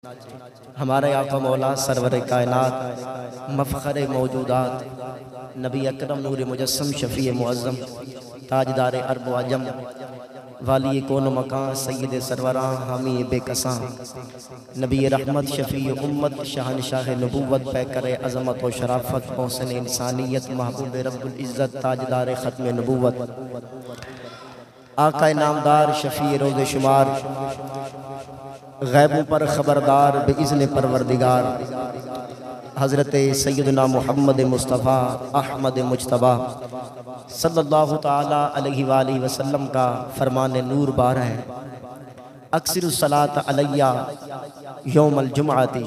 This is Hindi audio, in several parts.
हमारे आका मौला सरवर कायनात मफ़ख़र मौजूदात नबी अकरम नूर मुजस्सम शफ़ी मुअज़्ज़म ताजदार अरब व अजम वाली कौन मकान सैयद सरवरां हामी बेकसां नबी रहमत शफ़ी उम्मत शहनशाह नबूवत पैकर अज़मत व शराफत मोहसिन इंसानियत महबूब रब्बुल इज़्ज़त ताजदार ख़त्म नबूवत आका नामदार शफ़ी रोज़ शुमार गैबों पर ख़बरदार बेइज़्न परवरदिगार हज़रत सैयदना मुहम्मद मुस्तफ़ा अहमद मुज्तबा सल्लल्लाहु ताला अलैहि वालैहि वसल्लम का फरमान नूर बार है। अक्सरुस सलात अलैया यौमल जुमअती,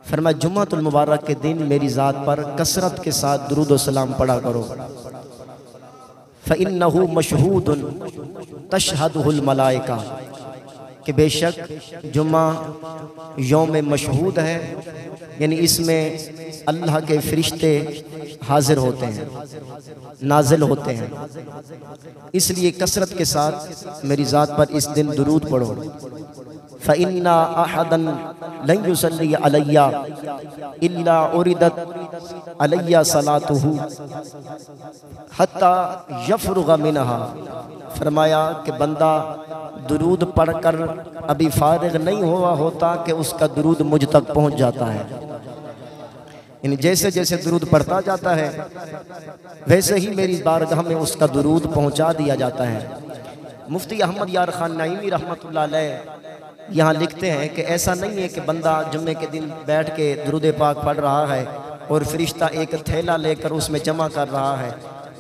फरमाया जुम्मतुल मुबारक के दिन मेरी ज़ात पर कसरत के साथ दुरूद व सलाम पढ़ा करो। फ़इन्नहु मशहूदुन तशहदुहुल मलाइका, कि बेशक जुम्मा यौम मशहूद है, यानी इसमें अल्लाह के फरिश्ते हाजिर होते हैं, नाजिल होते हैं, इसलिए कसरत के साथ मेरी ज़ात पर इस दिन दुरूद पढ़ो। फ़इन्ना अहदन लन युसल्ली अलैया इल्ला उरिदत अलैया सलातुहु हत्ता यफ़रुग़ मिनहा, फरमाया कि बंदा दुरूद पढ़कर अभी फारिग नहीं हुआ होता कि उसका दुरूद मुझ तक पहुंच जाता है। यानी जैसे जैसे दुरूद पढ़ता जाता है वैसे ही मेरी बारगाह में उसका दुरूद पहुंचा दिया जाता है। मुफ्ती अहमद यार खान नईमी रहमतुल्लाह अलैह यहाँ लिखते हैं कि ऐसा नहीं है कि बंदा जुम्मे के दिन बैठ के दुरूद पाक पढ़ रहा है और फरिश्ता एक थैला लेकर उसमें जमा कर रहा है,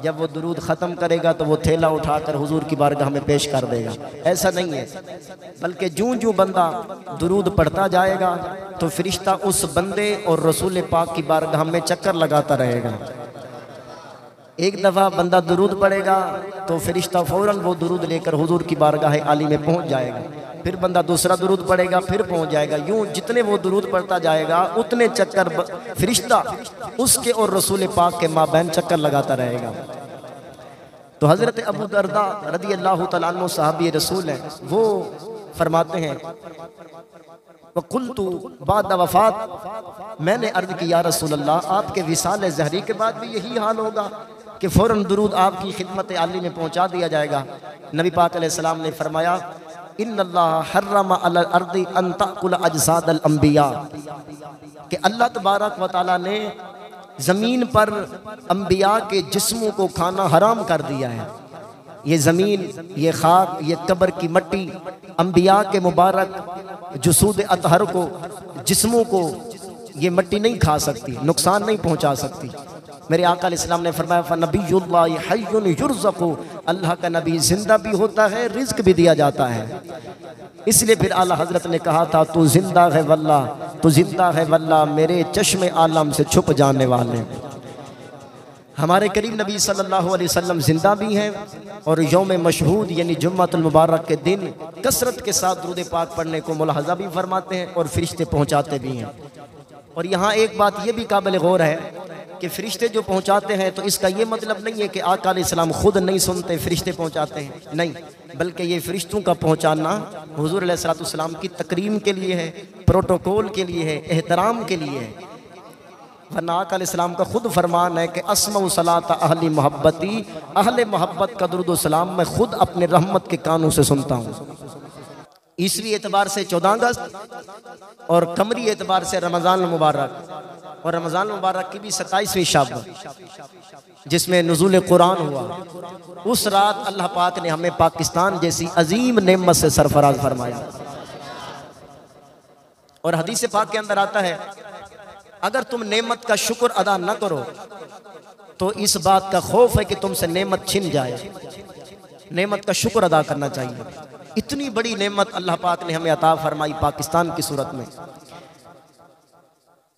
जब वो दुरूद ख़त्म करेगा तो वो थैला उठाकर हुजूर की बारगाह में पेश कर देगा। ऐसा नहीं है, बल्कि जूं जूं बंदा दुरूद पढ़ता जाएगा तो फरिश्ता उस बंदे और रसूल पाक की बारगाह में चक्कर लगाता रहेगा। एक दफ़ा बंदा दुरूद पढ़ेगा तो फरिश्ता फ़ौरन वो दुरूद लेकर हुजूर की बारगाह आली में पहुँच जाएगा। फिर बंदा दूसरा दुरूद पढ़ेगा, फिर पहुँच जाएगा। यूँ जितने वो दुरूद पढ़ता जाएगा उतने चक्कर फरिश्ता उसके और रसूल पाक के माबैन चक्कर लगाता रहेगा। तो हज़रत अबू दरदा रदी अल्लाह तआला अन्हु सहाबी रसूल हैं, वो फरमाते हैं वक़ुल्तु बाद वफ़ात, मैंने अर्ज़ की या रसूल अल्लाह, आपके विसाल ज़हरी के बाद भी यही हाल होगा कि फ़ौरन दुरूद आपकी खिदमत आली में पहुँचा दिया जाएगा? नबी पाक अलैहिस्सलाम ने फरमाया इन्नल्लाह हर्रमा अलल अर्दी अन ताकुल अजसादल अंबिया, कि अल्लाह तबारक व तआला ने ज़मीन पर अंबिया के जिस्मों को खाना हराम कर दिया है। ये ज़मीन, ये खाक, ये कब्र की मट्टी अंबिया के मुबारक जुसूद अतहर को, जिस्मों को ये मट्टी नहीं खा सकती, नुकसान नहीं पहुँचा सकती। मेरे आका अलैहिस्सलाम ने फरमाया फ़नबियुल्लाहि हय्युन युर्ज़क़ु, अल्लाह का नबी जिंदा भी होता है, रिज़्क़ भी दिया जाता है। इसलिए फिर आला हज़रत ने कहा था तू जिंदा है वल्लाह, तू जिंदा है वल्लाह, मेरे चश्मे आलम से छुप जाने वाले। हमारे करीम नबी सल्लल्लाहु अलैहि वसल्लम जिंदा भी हैं और यौम मशहूद यानी जुम्मतुल मुबारक के दिन कसरत के साथ दुरूद पाक पढ़ने को मुलाहज़ा भी फरमाते हैं और फरिश्ते पहुँचाते भी हैं। और यहाँ एक बात ये भी काबिल गौर है कि फ़रिश्ते जो पहुँचाते हैं तो इसका ये मतलब नहीं है कि आका अलैहिस्सलाम खुद नहीं सुनते, फ़रिश्ते पहुँचाते हैं, नहीं, बल्कि ये फ़रिश्तों का पहुँचाना हुज़ूर अलैहिस्सलाम की तकरीम के लिए है, प्रोटोकॉल के लिए है, एहतराम के लिए है। वरना आका अलैहिस्सलाम का खुद फरमान है कि अस्मउ सलात अहली मोहब्बती, अहले मोहब्बत का दुरूद व सलाम मैं खुद अपने रहमत के कानों से सुनता हूँ। ईसवी एतबार से 14 अगस्त और कमरी एतबार से रमज़ान मुबारक, और रमज़ान मुबारक की भी 27वीं शब जिसमें नुज़ूल कुरान हुआ, उस रात अल्लाह पाक ने हमें पाकिस्तान जैसी अजीम नेमत से सरफराज फरमाया। और हदीस पाक के अंदर आता है अगर तुम नेमत का शुक्र अदा न करो तो इस बात का खौफ है कि तुमसे नेमत छिन जाए। नेमत का शुक्र अदा करना चाहिए। इतनी बड़ी नेमत अल्लाह पाक ने हमें अता फरमाई पाकिस्तान की सूरत में।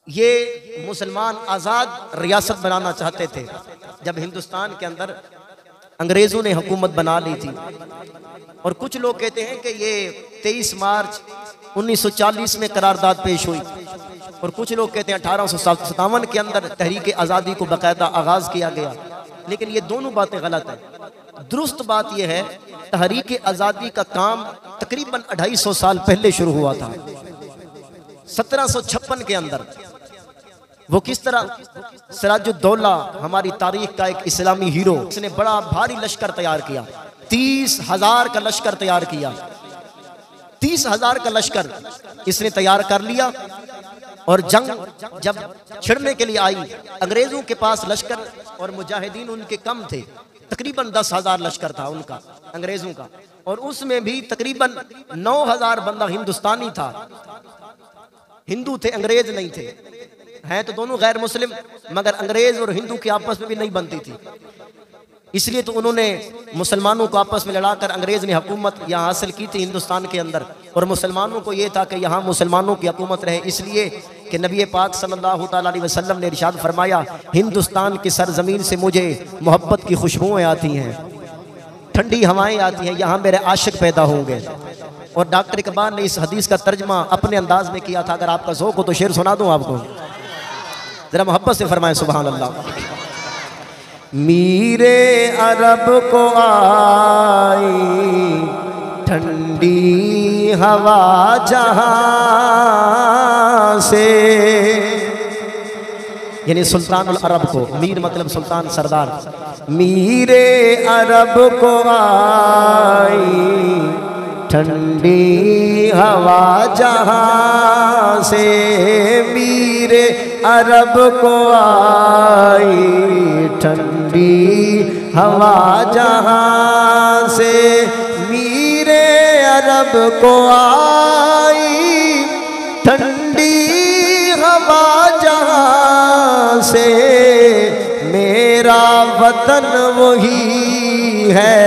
ये मुसलमान आज़ाद रियासत बनाना चाहते थे जब हिंदुस्तान के अंदर अंग्रेज़ों ने हुकूमत बना ली थी। और कुछ लोग कहते हैं कि ये 23 मार्च 1940 में करारदाद पेश हुई, और कुछ लोग कहते हैं 1857 के अंदर तहरीक आज़ादी को बाकायदा आगाज़ किया गया। लेकिन ये दोनों बातें गलत हैं। दुरुस्त बात यह है तहरीक आज़ादी का काम तकरीबन 250 साल पहले शुरू हुआ था। 1756 के अंदर वो किस तरह सिराजुद्दौला हमारी तारीख का एक इस्लामी हीरो, इसने बड़ा भारी लश्कर तैयार किया। 30,000 का लश्कर तैयार किया। 30,000 का लश्कर इसने तैयार कर लिया और जंग जब छिड़ने के लिए आई, अंग्रेजों के पास लश्कर और मुजाहिदीन उनके कम थे। तकरीबन 10,000 लश्कर था उनका अंग्रेजों का, और उसमें भी तकरीबन 9,000 बंदा हिंदुस्तानी था, हिंदू थे, अंग्रेज नहीं थे। हैं तो दोनों गैर मुस्लिम, मगर अंग्रेज और हिंदू की आपस में भी नहीं बनती थी। इसलिए तो उन्होंने मुसलमानों को आपस में लड़ाकर अंग्रेज ने हुकूमत यहाँ हासिल की थी हिंदुस्तान के अंदर, और मुसलमानों को ये था कि यहाँ मुसलमानों की हुकूमत रहे। इसलिए कि नबी पाक सल्लल्लाहु अलैहि वसल्लम ने इरशाद फरमाया, हिंदुस्तान की सरजमीन से मुझे मोहब्बत की खुशबुएँ आती हैं, ठंडी हवाएं आती हैं, यहाँ मेरे आशिक पैदा होंगे। और डॉक्टर इकबाल ने इस हदीस का तर्जमा अपने अंदाज में किया था। अगर आपका ज़ौक़ हो तो शेर सुना दूँ आपको, ज़रा मोहब्बत से फरमाएं सुभान अल्लाह। मीरे अरब को आई ठंडी हवा जहां से, यानी सुल्तानुल अरब को, मीर मतलब सुल्तान सरदार। मीरे अरब को आई ठंडी हवा जहां से, मीरे अरब को आई ठंडी हवा जहां से, मीरे अरब को आई ठंडी हवा जहां से, मेरा वतन वही है,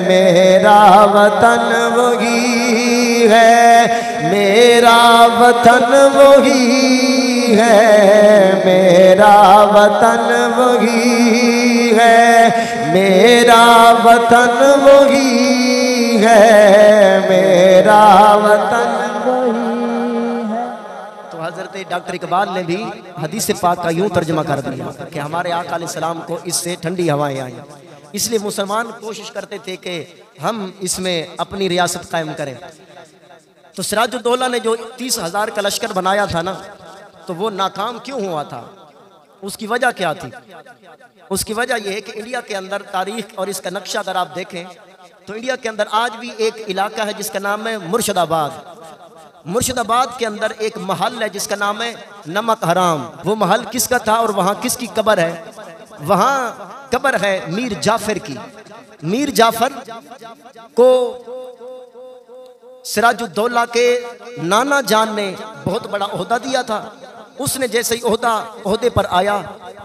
मेरा वतन वही है, मेरा वतन वही है, मेरा वतन वही है, मेरा वतन वही है, मेरा वतन वही है। तो हजरत डॉक्टर इकबाल ने भी हदीस पाक का यूं तर्जमा कर दिया कि हमारे आका अलैहिस्सलाम को इससे ठंडी हवाएं आई। इसलिए मुसलमान कोशिश करते थे कि हम इसमें अपनी रियासत कायम करें। तो सिराजुद्दौला ने जो 30,000 का लश्कर बनाया था ना, तो वो नाकाम क्यों हुआ था? उसकी वजह क्या थी? उसकी वजह यह है कि इंडिया के अंदर तारीख और इसका नक्शा अगर आप देखें तो इंडिया के अंदर आज भी एक इलाका है जिसका नाम है मुर्शिदाबाद। मुर्शिदाबाद के अंदर एक महल है जिसका नाम है नमक हराम। वो महल किसका था और वहाँ किसकी कब्र है? वहाँ कब्र है मीर जाफर की। मीर जाफर को सिराजुद्दौला के नाना जान ने बहुत बड़ा ओहदा दिया था। उसने जैसे ही ओहदे पर आया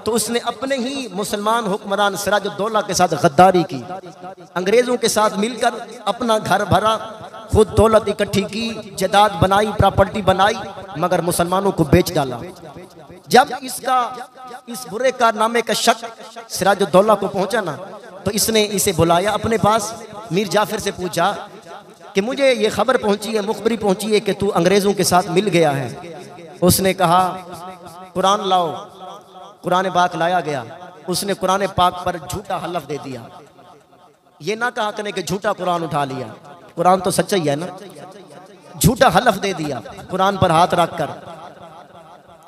तो उसने अपने ही मुसलमान हुक्मरान सिराजुद्दौला के साथ गद्दारी की, अंग्रेज़ों के साथ मिलकर अपना घर भरा, खुद दौलत इकट्ठी की, जायदाद बनाई, प्रॉपर्टी बनाई, मगर मुसलमानों को बेच डाला। जब इस बुरे कारनामे का शक सिराजुद्दौला को पहुंचा ना, तो इसने इसे बुलाया अपने पास। मीर जाफर से पूछा कि मुझे ये खबर पहुंची है, मुखबरी पहुंची है कि तू अंग्रेज़ों के साथ मिल गया है। उसने कहा कुरान लाओ। कुरान पाक लाया गया। उसने कुरान पाक पर झूठा हलफ दे दिया। ये ना कहा करने कि झूठा कुरान उठा लिया, कुरान तो सच्चा ही है ना। झूठा हलफ दे दिया कुरान पर हाथ रखकर।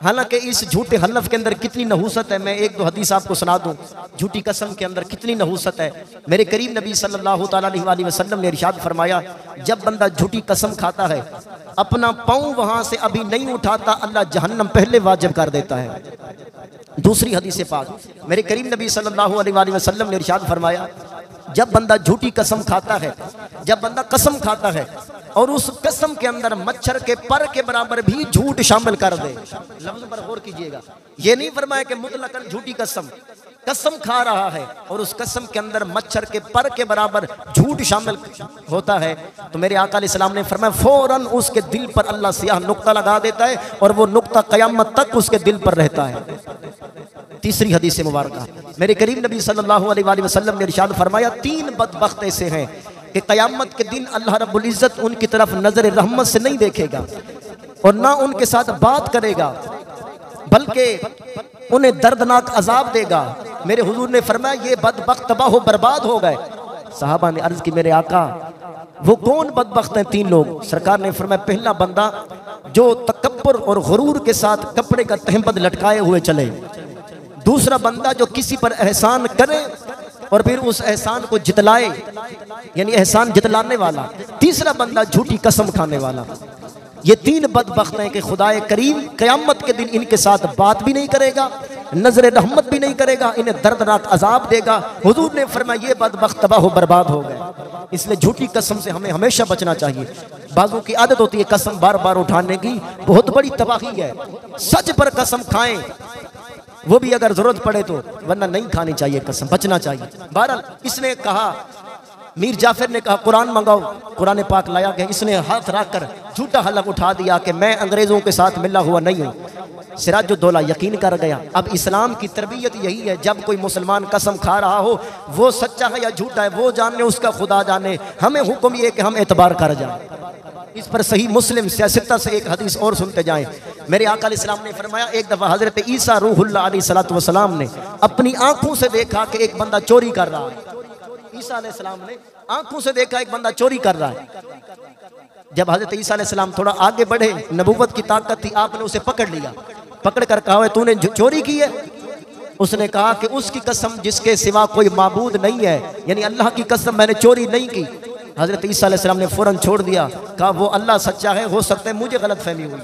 हालांकि इस झूठे हलफ के अंदर कितनी नहूसत है, मैं एक दो हदीस आपको सुना दूं। झूठी कसम के अंदर कितनी नहूसत है। मेरे करीम नबी सल्लल्लाहु अलैहि वसल्लम ने इरशाद फरमाया, जब बंदा झूठी कसम खाता है, अपना पाँव वहां से अभी नहीं उठाता, अल्लाह जहन्नम पहले वाजिब कर देता है। दूसरी हदीस पाक मेरे करीम नबी सल्लल्लाहु अलैहि वसल्लम ने इरशाद फरमाया, जब बंदा झूठी कसम खाता है, जब बंदा कसम खाता है और उस कसम के अंदर मच्छर के पर के बराबर भी झूठ शामिल कर दे, लफ्ज़ पर गौर कीजिएगा, ये नहीं फरमाया कि मुतलकन झूठी कसम खा रहा है और उस कसम के अंदर मच्छर के पर के बराबर झूठ शामिल होता है, तो मेरे आका अलैहिस्सलाम ने फरमाया फौरन उसके दिल पर अल्लाह सियाह नुक्ता लगा देता है और वो नुक्ता क़यामत तक उसके दिल पर रहता है। तीसरी हदीस मुबारक मेरे करीम नबी सल्लल्लाहु अलैहि वसल्लम ने इरशाद फरमाया, 3 बदबख्त ऐसे हैं कि क़यामत के दिन अल्लाह रब्बुल इज़्ज़त उनकी तरफ नजर रहमत से नहीं देखेगा और ना उनके साथ बात करेगा, बल्कि उन्हें दर्दनाक अजाब देगा। मेरे हुजूर ने फरमाया, ये बदबख्त तबाह बर्बाद हो गए। सहाबा ने अर्ज की, मेरे आका वो कौन बदबख्त हैं 3 लोग? सरकार ने फरमाया, पहला बंदा जो तकब्बुर और गुरूर के साथ कपड़े का तहमद लटकाए हुए चले। दूसरा बंदा जो किसी पर एहसान करे और फिर उस एहसान को जितलाए, यानी एहसान जितलाने वाला। तीसरा बंदा झूठी कसम खाने वाला। ये तीन बदबख्त हैं कि खुदाए करीम क़यामत के दिन इनके साथ बात भी नहीं करेगा, नजर रहमत भी नहीं करेगा, इन्हें दर्दनाक अजाब देगा। हुजूर ने फरमाया ये बदबख्त तबाह बर्बाद हो गए। इसलिए झूठी कसम से हमें हमेशा बचना चाहिए। बाजों की आदत होती है कसम बार बार उठाने की, बहुत बड़ी तबाही है। सच पर कसम खाएं, वो भी अगर जरूरत पड़े तो, वरना नहीं खानी चाहिए कसम, बचना चाहिए। बहरहाल इसने कहा, मीर जाफर ने कहा कुरान मंगाओ, कुरान पाक लाया गया। इसने हाथ रख कर झूठा हलफ उठा दिया कि मैं अंग्रेज़ों के साथ मिला हुआ नहीं हूँ। सिराजुद्दौला यकीन कर गया। अब इस्लाम की तरबियत यही है, जब कोई मुसलमान कसम खा रहा हो, वो सच्चा है या झूठा है वो जाने, उसका खुदा जाने। हमें हुक्म ये कि हम एतबार कर जाए। इस पर सही मुस्लिम सियासत से एक हदीस और सुनते जाएं। मेरे आका अलैहिस्सलाम ने फरमाया, एक दफ़ा हज़रत ईसा रूहुल्लाह अलैहिस्सलातु वस्सलाम ने अपनी आंखों से देखा कि एक बंदा चोरी कर रहा है। ईसा अलैहिस्सलाम ने आंखों से देखा एक बंदा चोरी कर रहा है। जब हज़रत ईसा अलैहिस्सलाम थोड़ा आगे बढ़े, नबूवत की ताकत थी, आपने उसे पकड़ लिया। पकड़ कर कहा तूने चोरी की है? उसने कहा कि उसकी कसम जिसके सिवा कोई माबूद नहीं है, यानी अल्लाह की कसम मैंने चोरी नहीं की। हज़रत ईसा अलैहिस्सलाम ने फ़ौरन छोड़ दिया, कहा वो अल्लाह सच्चा है, हो सकता है मुझे गलत फहमी हुई,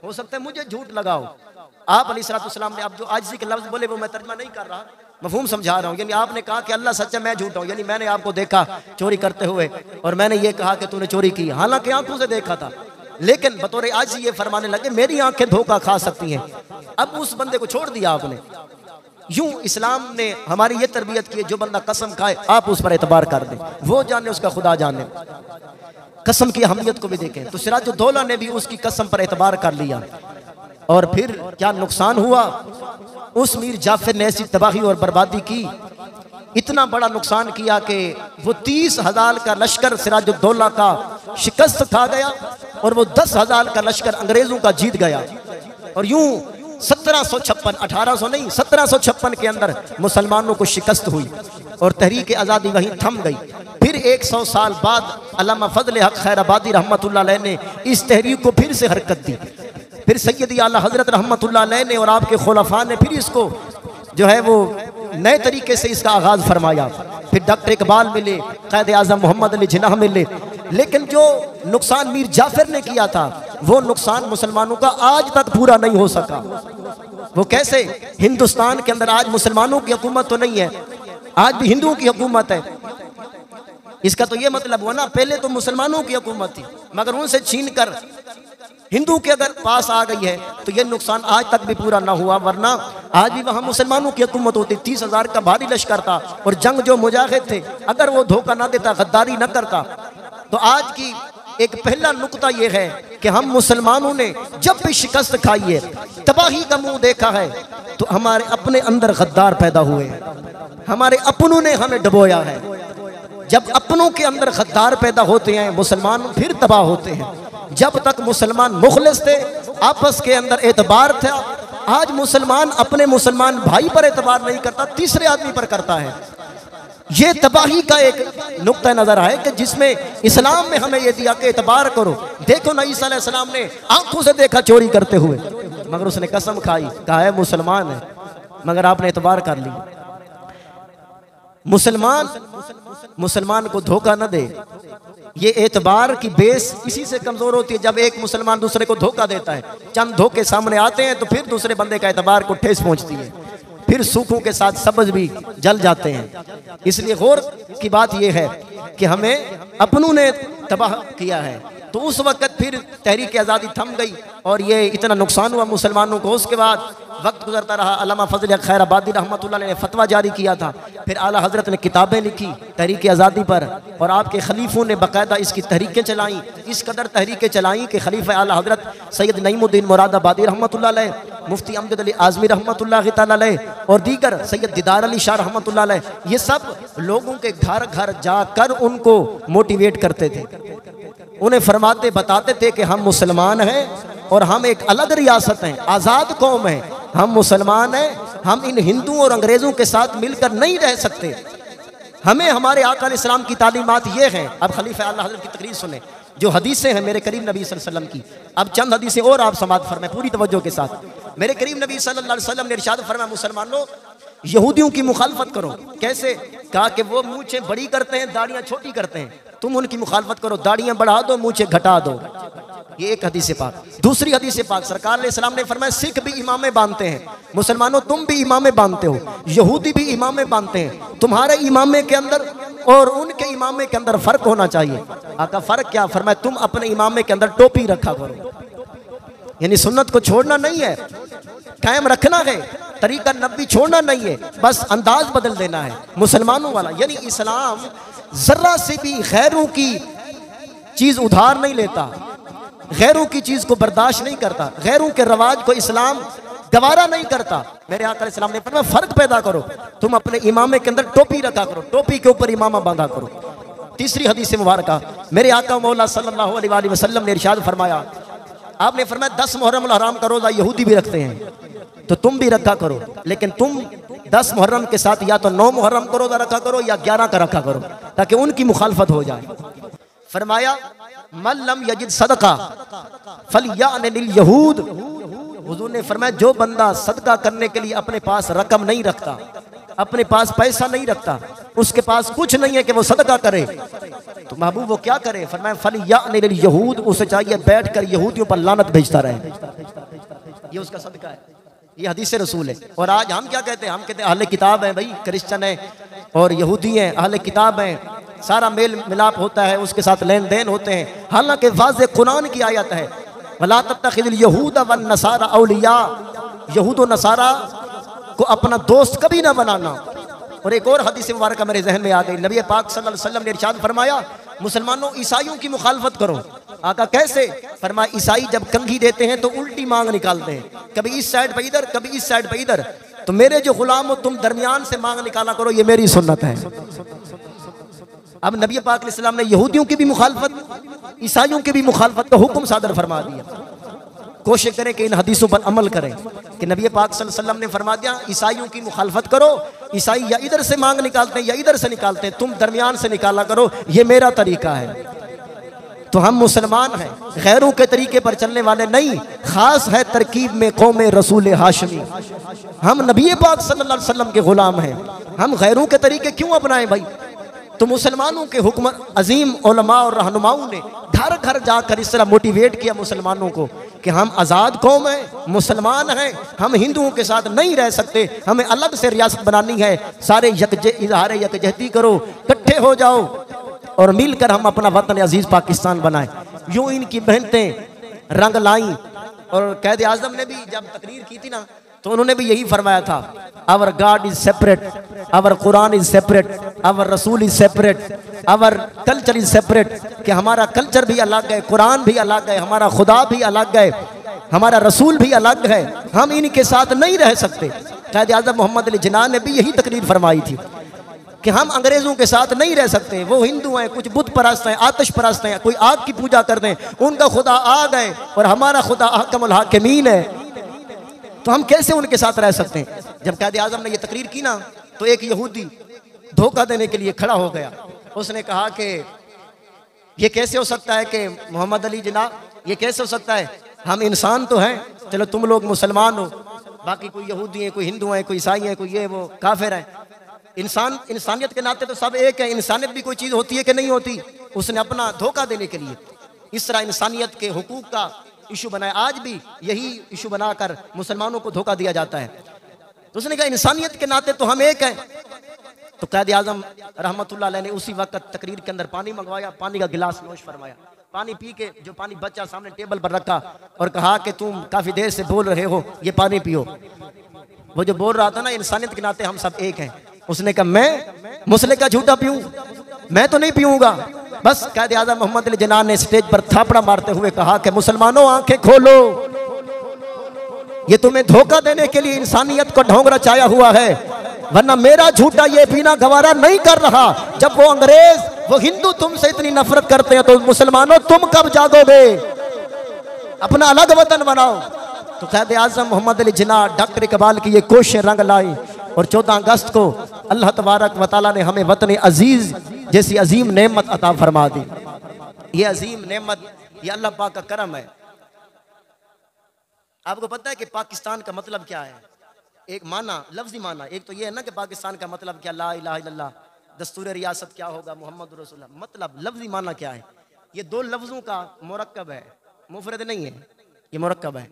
हो सकता है मुझे झूठ लगाओ। आप अलैहिस्सलाम ने अब जो आजिज़ी के लफ्ज़ बोले वो मैं तर्जुमा नहीं कर रहा, मफहूम समझा रहा हूँ। यानी आपने कहा कि अल्लाह सच्चा मैं झूठा हूँ, यानी मैंने आपको देखा चोरी करते हुए और मैंने ये कहा कि तूने चोरी की, हालांकि आंखों से देखा था, लेकिन बतौर आज ये फरमाने लगे मेरी आंखें धोखा खा सकती हैं। अब उस बंदे को छोड़ दिया आपने। यूं इस्लाम ने हमारी ये तरबियत की, जो बंदा कसम खाए आप उस पर एतबार कर दें, वो जाने उसका खुदा जाने। कसम की अहमियत को भी देखें तो सिराजुद्दौला ने भी उसकी कसम पर एतबार कर लिया और फिर क्या नुकसान हुआ। उस मीर जाफर ने ऐसी तबाही और बर्बादी की, इतना बड़ा नुकसान किया कि वो 30,000 का लश्कर सिराजुद्दौला का शिकस्त खा गया और वो 10,000 का लश्कर अंग्रेजों का जीत गया। और यूं 1756, 1800 नहीं 1756 के अंदर मुसलमानों को शिकस्त हुई और तहरीक आज़ादी वहीं थम गई। फिर 100 साल बाद अल्लामा फजल हक खैराबादी रहमतुल्लाह अलैह ने इस तहरीक को फिर से हरकत दी। फिर सैयदी आला हज़रत रहमतुल्लाह अलैह ने और आपके खुलफा ने फिर इसको जो है वो नए तरीके से इसका आगाज़ फरमाया। फिर डॉक्टर इकबाल मिले, क़ायद आज़म मोहम्मद अली जिन्नाह मिले, लेकिन जो नुकसान मीर जाफर ने किया था वो नुकसान मुसलमानों का आज तक पूरा नहीं हो सका। वो कैसे? हिंदुस्तान के अंदर आज मुसलमानों की हुकूमत तो नहीं है, आज भी हिंदुओं की हुकूमत है। इसका तो ये मतलब हुआ ना, पहले तो मुसलमानों की हुकूमत थी मगर उनसे छीन कर हिंदू के अगर पास आ गई है तो ये नुकसान आज तक भी पूरा ना हुआ, वरना आज भी वहाँ मुसलमानों की हुकूमत होती। 30,000 का भारी लश्कर था और जंग जो मुजाहिद थे, अगर वो धोखा ना देता, गद्दारी न करता, तो आज की एक पहला नुकता ये है कि हम मुसलमानों ने जब भी शिकस्त खाई है, तबाही का मुंह देखा है, तो हमारे अपने अंदर गद्दार पैदा हुए, हमारे अपनों ने हमें डबोया है। जब अपनों के अंदर गद्दार पैदा होते हैं मुसलमान फिर तबाह होते हैं। जब तक मुसलमान मुखलिस थे, आपस के अंदर एतबार था, आज मुसलमान अपने मुसलमान भाई पर एतबार नहीं करता, तीसरे आदमी पर करता है। ये तबाही का एक नुक्ता नजर है कि जिसमें इस्लाम में हमें यह दिया कि एतबार करो। देखो ना, ईसा अलैहिस्सलाम ने आंखों से देखा चोरी करते हुए, मगर उसने कसम खाई, कहा है मुसलमान है, मगर आपने एतबार कर ली। मुसलमान को धोखा न दे। ये एतबार की बेस इसी से कमजोर होती है जब एक मुसलमान दूसरे को धोखा देता है। चंद धोखे सामने आते हैं तो फिर दूसरे बंदे का एतबार को ठेस पहुंचती है, फिर सूखों के साथ सब्ज भी जल जाते हैं। इसलिए गौर की बात यह है कि हमें अपनों ने तबाह किया है, तो उस वक्त फिर तहरीक आज़ादी थम गई और ये इतना नुकसान हुआ मुसलमानों को। उसके बाद वक्त गुजरता रहा, अल्लामा फजल हक खैराबादी रहमतुल्लाह अलैह ने फतवा जारी किया था, फिर आला हज़रत ने किताबें लिखी तहरीक आज़ादी पर और आपके खलीफों ने बाकायदा इसकी तहरीकें चलाई। इस कदर तहरीकें चलाई कि खलीफा आला हज़रत सैयद नईमुद्दीन मुरादाबादी रहमतुल्लाह अलैह, मुफ्ती अमजद अली आज़मी रहमतुल्लाह तआला अलैह और दीगर सैयद दीदार अली शाह रहमतुल्लाह अलैह, ये सब लोगों के घर घर जाकर उनको मोटिवेट करते थे। उन्हें फरमाते बताते थे कि हम मुसलमान हैं और हम एक अलग रियासत हैं, आज़ाद कौम है, हम मुसलमान हैं, हम इन हिंदुओं और अंग्रेज़ों के साथ मिलकर नहीं रह सकते। हमें हमारे आका अलैहिस्सलाम की तालीमात ये हैं। अब खलीफा आला हज़रत की तकरीर सुने, जो हदीसें हैं मेरे करीम नबी सल्लल्लाहु अलैहि वसल्लम की। अब चंद हदीसें और आप समाअत फरमाएं पूरी तवज्जो के साथ। मेरे करीम नबी सल्लल्लाहु अलैहि वसल्लम ने इरशाद फरमाया, मुसलमानों यहूदियों की मुखालफत करो। कैसे? कहा कि वो मूंछें बड़ी करते हैं, दाढ़ियां छोटी करते हैं, तुम उनकी मुखालफत करो, दाढ़ियां बढ़ा दो, मूंछें घटा दो। ये एक हदीस पाक। दूसरी हदीस पाक सरकार अलैहिस्सलाम ने फरमाया, सिख भी इमामे बांधते हैं, मुसलमानों तुम भी इमामे बांधते हो, यहूदी भी इमामे बांधते हैं, तुम्हारे इमामे के अंदर और उनके इमामे के अंदर फर्क होना चाहिए। आका फर्क क्या? फरमाया तुम अपने इमामे के अंदर टोपी रखा करो, यानी सुन्नत को छोड़ना नहीं है, कायम रखना है, तरीका नबी छोड़ना नहीं है, बस अंदाज बदल देना है मुसलमानों वाला। यानी इस्लाम जर्रा से भी गैरों की चीज उधार नहीं लेता, गैरों की चीज को बर्दाश्त नहीं करता, गैरों के रवाज को इस्लाम गवारा नहीं करता। मेरे आका इस्लाम ने फरमाया फर्क पैदा करो, तुम अपने इमामे के अंदर टोपी रखा करो, टोपी के ऊपर इमामा बांधा करो। तीसरी हदीस मुबारका मेरे आका मौला सल्लल्लाहु अलैहि वसल्लम ने इरशाद फरमाया, आपने फरमाया 10 मुहर्रम हराम का रोजा यहूदी भी रखते हैं तो तुम भी रखा करो, लेकिन तुम 10 मुहर्रम के साथ या तो 9 मुहर्रम का रोजा रखा करो या 11 का रखा करो, ताकि उनकी मुखालफत हो जाए। फरमाया मन लम यजिद सदका फलयअनिल यहूद। हुजूर ने फरमाया जो बंदा सदका करने के लिए अपने पास रकम नहीं रखता, अपने पास पैसा नहीं रखता, उसके पास कुछ नहीं है कि वो सदका करे, तो महबूब वो क्या करे? फरमाया फलयअनिल यहूद, उसे चाहिए बैठकर यहूदियों पर लानत भेजता रहे, ये उसका सदका है। ये हदीस रसूल है। और आज हम क्या कहते हैं? हम कहते हैं अहले किताब हैं, भाई क्रिश्चियन है और यहूदी हैं, अहले किताब हैं, सारा मेल मिलाप होता है, उसके साथ लेन देन होते हैं। हालांकि वाज़े कुरान की आयत है, वला तत्तखिज़ुल यहूद वन नसारा औलिया, यहूद व नसारा को अपना दोस्त कभी ना बनाना। और एक और हदीस मुबारक मेरे जहन में आ गई, नबी पाक सल्लल्लाहु अलैहि वसल्लम ने इरशाद फरमाया, मुसलमानों ईसाइयों की मुखालफत करो। आका कैसे? फरमाया ईसाई जब कंघी देते हैं तो उल्टी मांग निकालते हैं, कभी इस साइड पे इधर, कभी इस साइड पे इधर, तो मेरे जो गुलाम हो तुम दरमियान से मांग निकाला करो, ये मेरी सुन्नत है। अब नबी पाक अलैहि सलाम ने यहूदियों की भी मुखालफत, ईसाइयों की भी मुखालफत का हुक्म सादर फरमा दिया। कोशिश करें कि इन हदीसों पर अमल करें कि नबी पाक सल्लल्लाहु अलैहि वसल्लम ने फरमा दिया ईसाइयों की मुखालफत करो, ईसाई या इधर से मांग निकालते हैं या इधर से निकालते हैं, तुम दरमियान से निकाला करो, ये मेरा तरीका है। तो हम मुसलमान हैं, गैरों के तरीके पर चलने वाले नहीं, खास है तरकीब में कौम रसूल हाशमी। हम नबी पाक सल्लल्लाहु अलैहि वसल्लम के गुलाम हैं, हम गैरों के तरीके क्यों अपनाएं भाई? तो मुसलमानों के हुक्म अजीम उलमा और रहनुमाओं ने घर घर जाकर इस तरह मोटिवेट किया मुसलमानों को कि हम आज़ाद कौम हैं, मुसलमान हैं, हम हिंदुओं के साथ नहीं रह सकते, हमें अलग से रियासत बनानी है, सारे इजहार यकजहती करो, इकट्ठे हो जाओ और मिलकर हम अपना वतन अजीज पाकिस्तान बनाएं। यूं इनकी मेहनतें रंग लाई। और कैद आजम ने भी जब तकरीर की थी ना, तो उन्होंने भी यही फरमाया था, our god is separate, our Quran is separate, our रसूल is separate, our culture is separate, कि हमारा कल्चर भी अलग है, कुरान भी अलग है, हमारा खुदा भी अलग है, हमारा रसूल भी अलग है, हम इनके साथ नहीं रह सकते। कैद आजम मोहम्मद अली जिन्ना ने भी यही तकरीर फरमाई थी कि हम अंग्रेजों के साथ नहीं रह सकते, वो हिंदू हैं, कुछ बुत परस्त हैं, आतिश परस्त हैं, कोई आग की पूजा करते हैं, उनका खुदा आग है और हमारा खुदा अहकमुल हाकिमीन है, तो हम कैसे उनके साथ रह सकते हैं? जब कैद आजम ने ये तकरीर की ना, तो एक यहूदी धोखा देने के लिए खड़ा हो गया। उसने कहा कि ये कैसे हो सकता है कि मोहम्मद अली जिन्ना, ये कैसे हो सकता है? हम इंसान तो हैं, चलो तुम लोग मुसलमान हो, बाकी कोई यहूदी हैं, कोई हिंदू हैं, कोई ईसाई हैं, कोई ये वो काफिर हैं, इंसान इंसानियत के नाते तो सब एक है। इंसानियत भी कोई चीज़ होती है कि नहीं होती? उसने अपना धोखा देने के लिए इस तरह इंसानियत के हुकूक का इशू बनाया। आज भी यही इशू बनाकर मुसलमानों को धोखा दिया जाता है। तो उसने कहा इंसानियत के नाते तो हम एक हैं। तो कैद आजम रहमतुल्लाह अलैह ने उसी वक्त तकरीर के अंदर पानी मंगवाया, पानी का गिलास नोश फरमाया, पानी पी के जो पानी बचा सामने टेबल पर रखा और कहा कि तुम काफ़ी देर से बोल रहे हो, ये पानी पियो। वो जो बोल रहा था ना, इंसानियत के नाते हम सब एक हैं, उसने कहा मैं मुसले का झूठा पीऊं? मैं तो नहीं पीऊंगा। बस कैद आज़म मोहम्मद अली जिन्ना ने स्टेज पर थापड़ा मारते हुए कहा कि मुसलमानों आंखें खोलो, ये तुम्हें धोखा देने के लिए इंसानियत को ढोंग रचाया हुआ है, वरना मेरा झूठा ये पीना गवारा नहीं कर रहा। जब वो अंग्रेज, वो हिंदू तुमसे इतनी नफरत करते हैं, तो मुसलमानों तुम कब जागोगे? अपना अलग वतन बनाओ। तो कैद आज़म मोहम्मद अली जिन्ना डॉक्टर इकबाल की ये कोशिशें रंग लाई और 14 अगस्त को अल्लाह तबारक व तआला ने हमें वतन अजीज जैसी अजीम नेमत अता फरमा दी। ये अजीम नेमत, ये अल्लाह पाक का करम है। आपको पता है कि पाकिस्तान का मतलब क्या है? एक माना, लफ्जी माना, एक तो ये है ना कि पाकिस्तान का मतलब क्या, ला इलाहा इल्लल्लाह, दस्तूर रियासत क्या होगा, मोहम्मद रसूलुल्लाह। मतलब लफ्जी माना क्या है? ये दो लफ्जों का मुरक्कब है, मुफरद नहीं है, ये मुरक्कब है।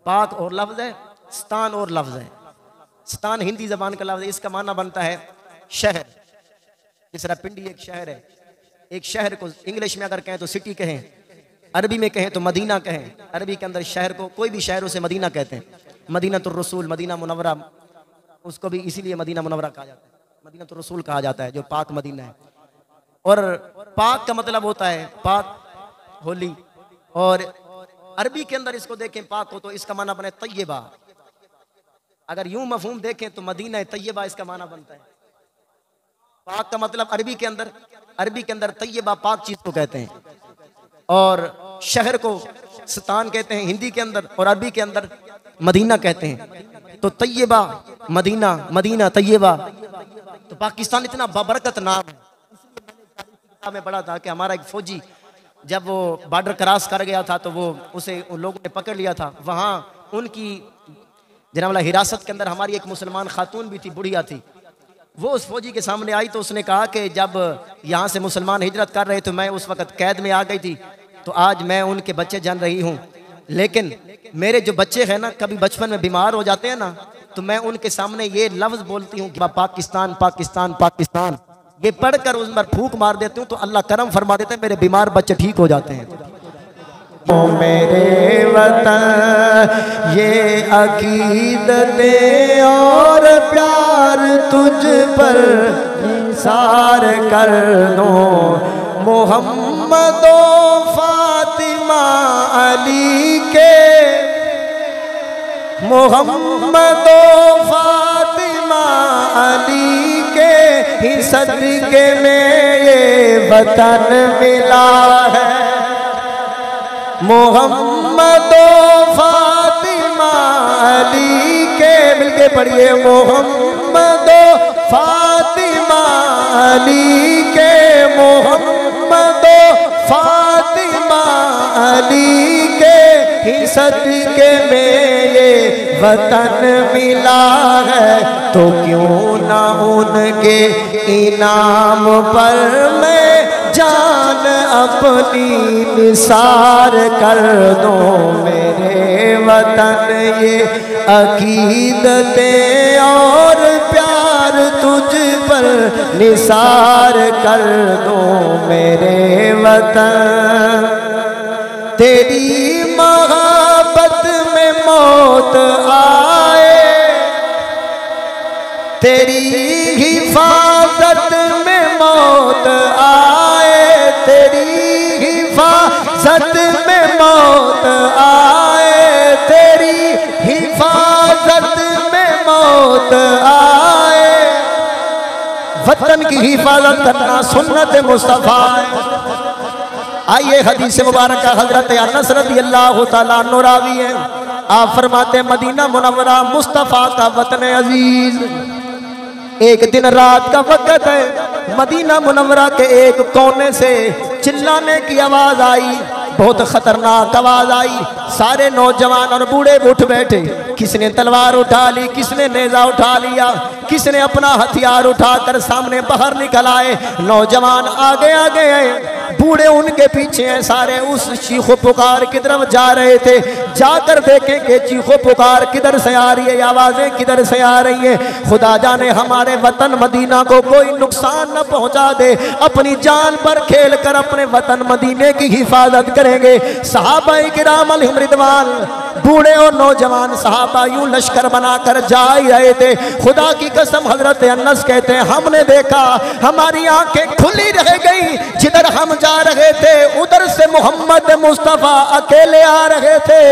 पाक और लफ्ज है, स्तान और लफ्ज है। स्तान हिंदी जबान का लफ्ज है, इसका माना बनता है शहर। जिस तरह पिंडी एक शहर है, एक शहर को इंग्लिश में अगर कहें तो सिटी कहें, अरबी में कहें तो मदीना कहें। अरबी के अंदर शहर को, कोई भी शहर उसे मदीना कहते हैं। मदीनतुर रसूल, मदीना मुनव्वरा, उसको भी इसीलिए मदीना मुनव्वरा कहा जाता है, मदीनतुर रसूल कहा जाता है, जो पाक मदीना है। और पाक का मतलब होता है पाक, होली। और अरबी के अंदर इसको देखें पाक को तो इसका माना बने तैयबा। अगर यूं मफहूम देखें तो मदीना तैयबा इसका माना बनता है। पाक का मतलब अरबी के अंदर तैयबा पाक चीज को कहते हैं, और शहर को स्तान कहते हैं हिंदी के अंदर, और अरबी के अंदर मदीना कहते हैं। तो तैयबा मदीना, मदीना तैयबा। तो पाकिस्तान इतना बाबरकत नाम है। किताब में पढ़ा था कि हमारा एक फौजी जब वो बॉर्डर क्रॉस कर गया था तो वो उसे उन लोगों ने पकड़ लिया था। वहाँ उनकी जनाब हिरासत के अंदर हमारी एक मुसलमान खातून भी थी, बुढ़िया थी। वो उस फौजी के सामने आई तो उसने कहा कि जब यहाँ से मुसलमान हिजरत कर रहे थे मैं उस वक़्त कैद में आ गई थी, तो आज मैं उनके बच्चे जान रही हूँ, लेकिन मेरे जो बच्चे हैं ना कभी बचपन में बीमार हो जाते हैं ना, तो मैं उनके सामने ये लफ्ज़ बोलती हूँ कि पाकिस्तान पाकिस्तान पाकिस्तान, ये पढ़कर उस पर फूंक मार देती हूँ तो अल्लाह करम फरमा देते हैं, मेरे बीमार बच्चे ठीक हो जाते हैं। ओ मेरे वतन ये अकीदतें और प्यार तुझ पर निसार कर दो, मोहम्मद फातिमा अली के, मोहम्मद फातिमा अली के ही सदके में ये वतन मिला है। मोहम्मद फातिमा अली के, मिलके पढ़िए, मोहम्मद फातिमा अली के, मोहम्मद फातिमा अली के ही सदके में ये वतन मिला है। तो क्यों ना उनके इनाम पर मैं जान अपनी निसार कर दो, मेरे वतन ये अकीदतें और प्यार तुझ पर निसार कर दो, मेरे वतन। तेरी मोहब्बत में मौत आए, तेरी हिफाजत में मौत आए, तेरी हिफाजत में मौत आए, तेरी हिफाजत में मौत आए। वतन की हिफाजत करना सुन्नत मुस्तफा है। आइए हदीस मुबारक का हजरत अनस रज़ियल्लाहु ताला अन्हु रावी है। आप फरमाते मदीना मुनव्वरा मुस्तफा का वतन अजीज। एक दिन रात का वक्त है, मदीना मुनव्वरा के एक कोने से चिल्लाने की आवाज आई, बहुत खतरनाक आवाज आई। सारे नौजवान और बूढ़े उठ बैठे, किसने तलवार उठा ली, किसने नेजा उठा लिया, किसने अपना हथियार उठाकर सामने बाहर निकल आए। नौजवान आगे आगे आए, बूढ़े उनके पीछे हैं। सारे उस चीखो पुकार की तरफ जा रहे थे। जाकर देखें कि चीखो पुकार किधर से आ रही है, आवाजें किधर से आ रही है। खुदा जाने हमारे वतन मदीना को कोई नुकसान न पहुंचा दे। अपनी जान पर खेल कर अपने वतन मदीने की हिफाजत करेंगे। सहाबाए किराम अलैहिम रिदवान, बूढ़े और नौजवान सहाबा यूं लश्कर बनाकर जा ही रहे थे। खुदा की कसम हजरत अनस कहते हैं हमने देखा, हमारी आंखें खुली रह गई। जिधर हम जा रहे थे उधर से मोहम्मद मुस्तफा अकेले आ रहे थे,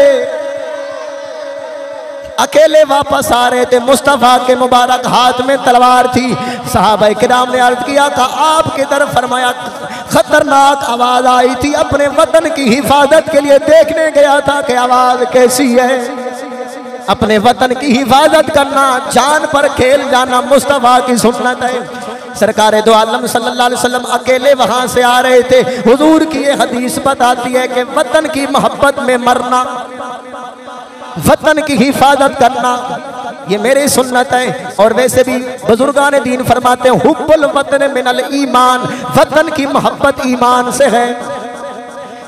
अकेले वापस आ रहे थे। मुस्तफा के मुबारक हाथ में तलवार थी। सहाबाए किराम ने अर्ज किया था आप किधर? फरमाया खतरनाक आवाज आई थी, अपने वतन की हिफाजत के लिए देखने गया था कि आवाज कैसी है। अपने वतन की हिफाजत करना, जान पर खेल जाना मुस्तफा की सुन्नत है। सरकार दो आलम सल्लल्लाहु अलैहि वसल्लम अकेले वहां से आ रहे थे। हुजूर की ये हदीस बताती है कि वतन की मोहब्बत में मरना, वतन की हिफाजत करना, ये मेरी सुन्नत है। और वैसे भी बुजुर्गान दीन फरमाते हैं हुब्बुल वतन मिनल ईमान, वतन की मोहब्बत ईमान से है।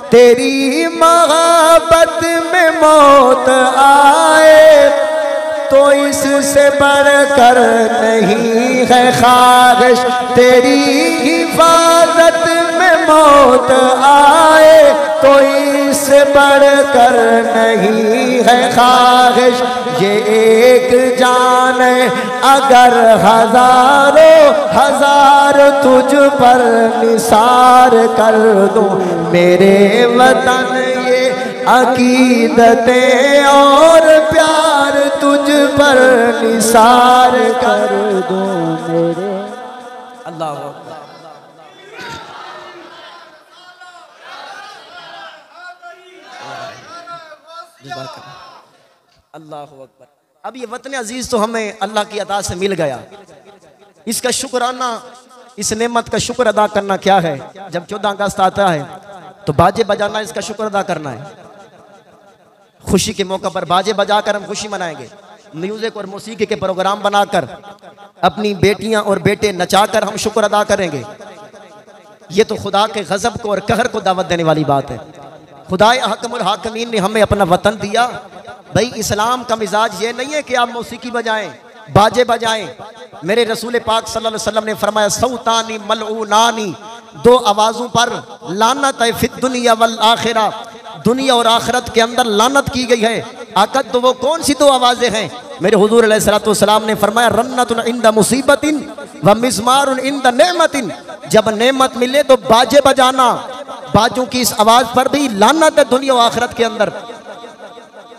तेरी मोहब्बत में मौत आए तो इससे बढ़कर नहीं है ख्वाहिश, तेरी हिफाजत में मौत आए तो इससे बढ़कर नहीं है ख्वाहिश। ये एक जान है अगर हजारों हजार तुझ पर निसार कर दूं, मेरे वतन ये अकीदतें और प्यार तुझ पर निसार कर दूं मेरे। अल्लाह अल्लाह अकबर। अब ये वतन अजीज तो हमें अल्लाह की अता से मिल गया, इसका शुक्राना, इस नेमत का शुक्र अदा करना क्या है। जब 14 अगस्त आता है तो बाजे बजाना, इसका शुक्र अदा करना है। खुशी के मौके पर बाजे बजाकर हम खुशी मनाएंगे, म्यूजिक और मौसीकी के प्रोग्राम बनाकर अपनी बेटियां और बेटे नचाकर हम शुक्र अदा करेंगे। ये तो खुदा के गजब को और कहर को दावत देने वाली बात है। खुदाए हकमुल हाकिमीन ने हमें अपना वतन दिया। भाई इस्लाम का मिजाज ये नहीं है कि आप मौसीकी बजाएं, बाजे बजाएं। मेरे रसूल पाक सल्लल्लाहु अलैहि वसल्लम ने फरमाया सौतानी मलऊनानी, दो आवाज़ों पर लानत है, फिद दुनिया वल आखिरा, दुनिया और आखिरत के अंदर लानत की गई है। आकद तो वो कौन सी दो आवाज़ें हैं? मेरे हुजूर अलैहिस्सलातु वस्सलाम ने फरमाया रन्नतुन इंदा मुसीबतिन व मिज़मारुन इंदा नेमतिन, जब नेमत मिले तो बाजे बजाना, बाजों की इस आवाज़ पर भी लानत है दुनिया और आखिरत के अंदर।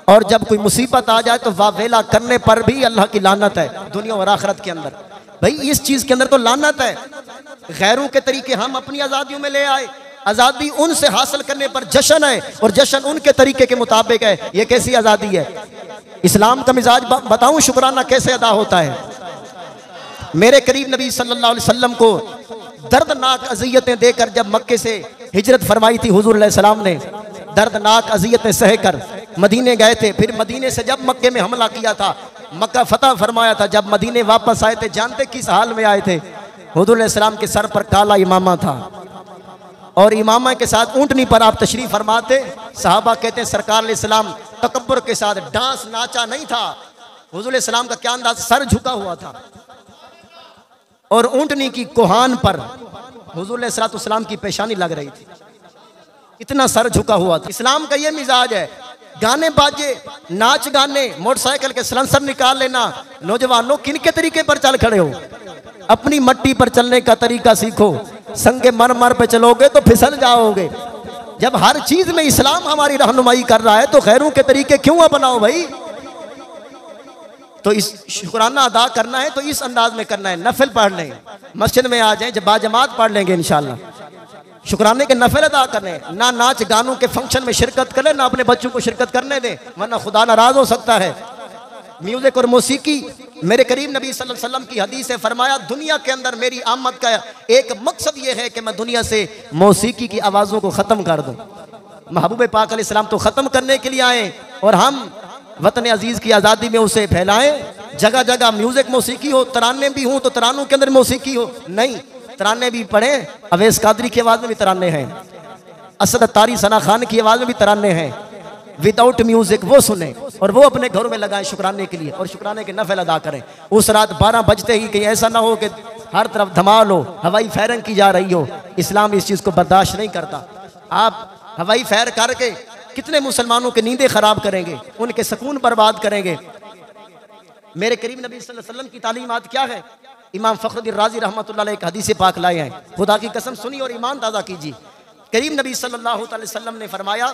और जब कोई मुसीबत आ जाए तो वावेला करने पर भी अल्लाह की लानत है दुनिया और आखिरत के अंदर। भाई इस चीज़ के अंदर तो लानत है। गैरों के तरीके हम अपनी आज़ादियों में ले आए, आज़ादी उनसे हासिल करने पर जश्न है और जश्न उनके तरीके के मुताबिक है। ये कैसी आज़ादी है? इस्लाम का मिजाज बताऊं शुक्राना कैसे अदा होता है। मेरे करीब नबी सल्लल्लाहु अलैहि वसल्लम को दर्दनाक अज़ियतें देकर जब मक्के से हिजरत फरमाई थी, हुजूर अलैहि सलाम ने दर्दनाक अज़ियतें सहकर मदीने गए थे। फिर मदीने से जब मक्के में हमला किया था, मक्का फतह फरमाया था, जब मदीने वापस आए थे, जानते किस हाल में आए थे? हुजूर अलैहि सलाम के सर पर काला इमामा था और इमामा के साथ ऊँटनी पर आप तशरीफ फरमाते। सहाबा कहते हैं सरकार अलैहि सलाम तकब्बुर के साथ डांस नाचा नहीं था। हुजूर अलैहि सलाम का क्या अंदाज, सर झुका हुआ था और ऊँटनी की कोहान पर हुजूर अलैहि सलाम की पेशानी लग रही थी, इतना सर झुका हुआ था। इस्लाम का ये मिजाज है, गाने बाजे, नाच गाने, मोटरसाइकिल के सलेंसर निकाल लेना। नौजवानों किन के तरीके पर चल खड़े हो? अपनी मट्टी पर चलने का तरीका सीखो। संगे मर पे चलोगे तो फिसल जाओगे। जब हर चीज में इस्लाम हमारी रहनुमाई कर रहा है तो गैरों के तरीके क्यों अपनाओ भाई? तो इस शुक्राना अदा करना है तो इस अंदाज में करना है। नफिल पढ़ लें, मस्जिद में आ जाएं, जब बाजमात पढ़ लेंगे इंशाल्लाह। शुक्राने के नफिल अदा करने, ना नाच गानों के फंक्शन में शिरकत करें, ना अपने बच्चों को शिरकत करने दें, वरना खुदा नाराज हो सकता है। म्यूजिक और मौसीकी, मेरे करीम नबी सल्लल्लाहु अलैहि वसल्लम की हदीस है, फरमाया दुनिया के अंदर मेरी आमद का एक मकसद ये है कि मैं दुनिया से मौसीकी की आवाज़ों को ख़त्म कर दूँ। महबूब पाक अलैहिस्सलाम तो ख़त्म करने के लिए आए और हम वतन अजीज़ की आज़ादी में उसे फैलाएं। जगह जगह म्यूजिक मौसीकी हो, तराने भी हों तो तरानों के अंदर मौसीकी हो, नहीं तराने भी पढ़े। अवैस कादरी की आवाज़ में भी तराने हैं, असद तारी सना खान की आवाज़ में भी तराने हैं। विदाउट म्यूजिक वो सुने और वो अपने घरों में लगाएं शुक्राने के लिए और शुक्राने के नफल अदा करें। उस रात 12 बजते ही कहीं ऐसा ना हो कि हर तरफ धमाल हो, हवाई फायरिंग की जा रही हो। इस्लाम इस चीज़ को बर्दाश्त नहीं करता। आप हवाई फायर करके कितने मुसलमानों की नींदें खराब करेंगे, उनके सुकून बर्बाद करेंगे। मेरे करीम नबी सल्लल्लाहु अलैहि वसल्लम की तालीमात क्या है? इमाम फखरुद्दीन राजी रहमतुल्लाह अलैह एक हदीस पाक लाए हैं, खुदा की कसम सुनी और ईमान ताज़ा कीजिए। करीम नबी सल्लल्लाहु अलैहि वसल्लम ने फरमाया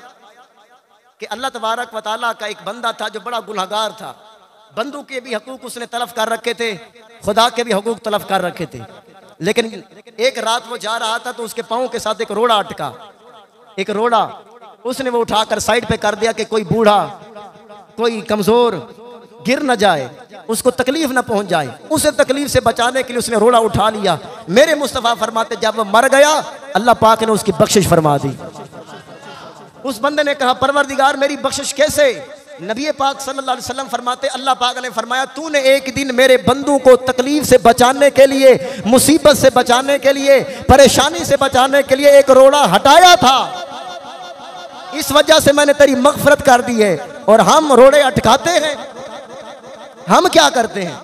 कि अल्लाह तबारक व तआला का एक बंदा था जो बड़ा गुनहगार था। बंदों के भी हकूक उसने तलफ कर रखे थे, खुदा के भी हकूक तलफ कर रखे थे। लेकिन एक रात वो जा रहा था तो उसके पाँव के साथ एक रोड़ा अटका, एक रोड़ा उसने वो उठाकर साइड पे कर दिया कि कोई बूढ़ा, कोई कमज़ोर गिर न जाए। उसको तकलीफ ना पहुंच जाए, उसे तकलीफ से बचाने के लिए उसने रोड़ा उठा लिया। मेरे मुस्तफ़ा फरमाते जब वो मर गया अल्लाह पाक ने उसकी बख्शिश फरमा दी। उस बंदे ने कहा परवरदिगार मेरी बख्शिश कैसे? नबी पाक सल्लल्लाहु अलैहि वसल्लम फरमाते अल्लाह पाक ने फरमाया तूने एक दिन मेरे बंदू को तकलीफ से बचाने के लिए, मुसीबत से बचाने के लिए, परेशानी से बचाने के लिए एक रोड़ा हटाया था, इस वजह से मैंने तेरी मगफरत कर दी है। और हम रोड़े अटकाते हैं, हम क्या करते हैं?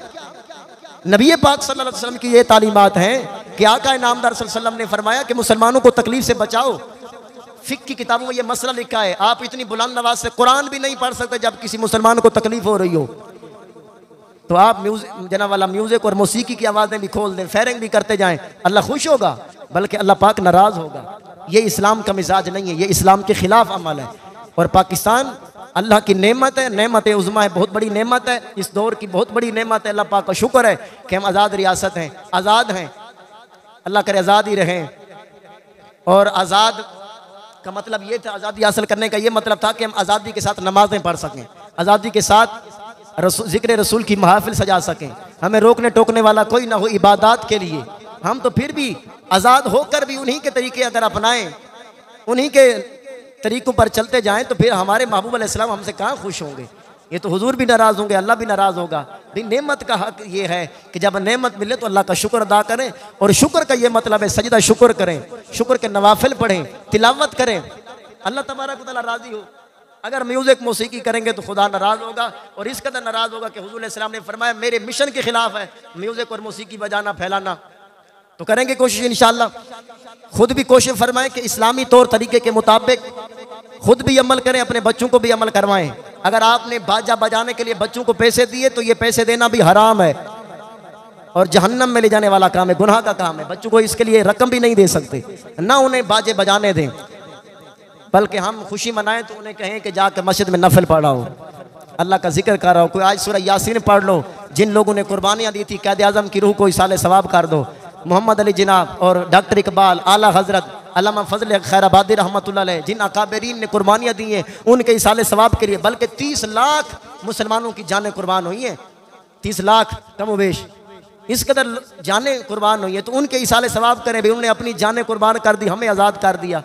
नबी पाक सल्लल्लाहु अलैहि वसल्लम की ये तालीमात हैं कि आका नामदार सल्लल्लाहु अलैहि वसल्लम ने फरमाया कि मुसलमानों को तकलीफ से बचाओ। फिक की किताबों में ये मसला लिखा है, आप इतनी बुलंद आवाज से कुरान भी नहीं पढ़ सकते जब किसी मुसलमान को तकलीफ हो रही हो, तो आप म्यूजिक जना वाला म्यूजिक और मौसीकी की आवाज़ें भी खोल दें, फेरिंग भी करते जाएं, अल्लाह खुश होगा बल्कि अल्लाह पाक नाराज होगा। ये इस्लाम का मिजाज नहीं है, ये इस्लाम के खिलाफ अमल है। और पाकिस्तान अल्लाह की नेमत है, नेमत उज़्मा है, बहुत बड़ी नेमत है, इस दौर की बहुत बड़ी नेमत है। अल्लाह पाक का शुक्र है कि हम आज़ाद रियासत हैं, आज़ाद हैं, अल्लाह करे आज़ाद ही रहें। और आज़ाद का मतलब ये था, आज़ादी हासिल करने का ये मतलब था कि हम आज़ादी के साथ नमाजें पढ़ सकें, आज़ादी के साथ ज़िक्र रसूल की महफिल सजा सकें, हमें रोकने टोकने वाला कोई ना हो इबादत के लिए। हम तो फिर भी आज़ाद होकर भी उन्हीं के तरीके अगर अपनाएं, उन्हीं के तरीक़ों पर चलते जाएं, तो फिर हमारे महबूब अलैहिस्सलाम हमसे कहाँ खुश होंगे? ये तो हुजूर भी नाराज़ होंगे, अल्लाह भी नाराज़ होगा। नेमत का हक ये है कि जब नेमत मिले तो अल्लाह का शुक्र अदा करें, और शुक्र का ये मतलब है सजदा शुक्र करें, शुक्र के नवाफिल पढ़ें, तिलावत करें, अल्लाह तबारक व तआला राज़ी हो। अगर म्यूज़िक मौसीकी करेंगे तो खुदा नाराज़ होगा, और इस कदर नाराज़ होगा कि हुजूर अलैहिस्सलाम ने फरमाया मेरे मिशन के खिलाफ है म्यूज़िक और मौसीकी बजाना फैलाना। तो करेंगे कोशिश इंशाअल्लाह, खुद भी कोशिश फरमाएं कि इस्लामी तौर तरीके के मुताबिक खुद भी अमल करें, अपने बच्चों को भी अमल करवाएं। अगर आपने बाजा बजाने के लिए बच्चों को पैसे दिए तो ये पैसे देना भी हराम है और जहन्नम में ले जाने वाला काम है, गुनाह का काम है। बच्चों को इसके लिए रकम भी नहीं दे सकते, ना उन्हें बाजे बजाने दें, बल्कि हम खुशी मनाएं तो उन्हें कहें कि जाकर मस्जिद में नफल पढ़ाओ, अल्लाह का जिक्र कर रहा हो, कोई आज सूरह यासीन पढ़ लो। जिन लोगों ने कुर्बानियाँ दी थी कैद आज़म की रूह को इसाले सवाब कर दो। मोहम्मद अली जिनाब और डॉक्टर इकबाल, आला हजरत अल्लामा फजल खैराबादी रहमतुल्लाह अलैह, जिन अकाबरीन ने कुर्बानियाँ दी हैं उनके इसाले सवाब के लिए बल्कि 30 लाख मुसलमानों की जानें कुर्बान हुई हैं, 30 लाख कमोबेश इस कदर जानें कुर्बान हुई हैं, तो उनके इसाले सवाब करें भाई, उन्होंने अपनी जानें कुर्बान कर दी, हमें आज़ाद कर दिया।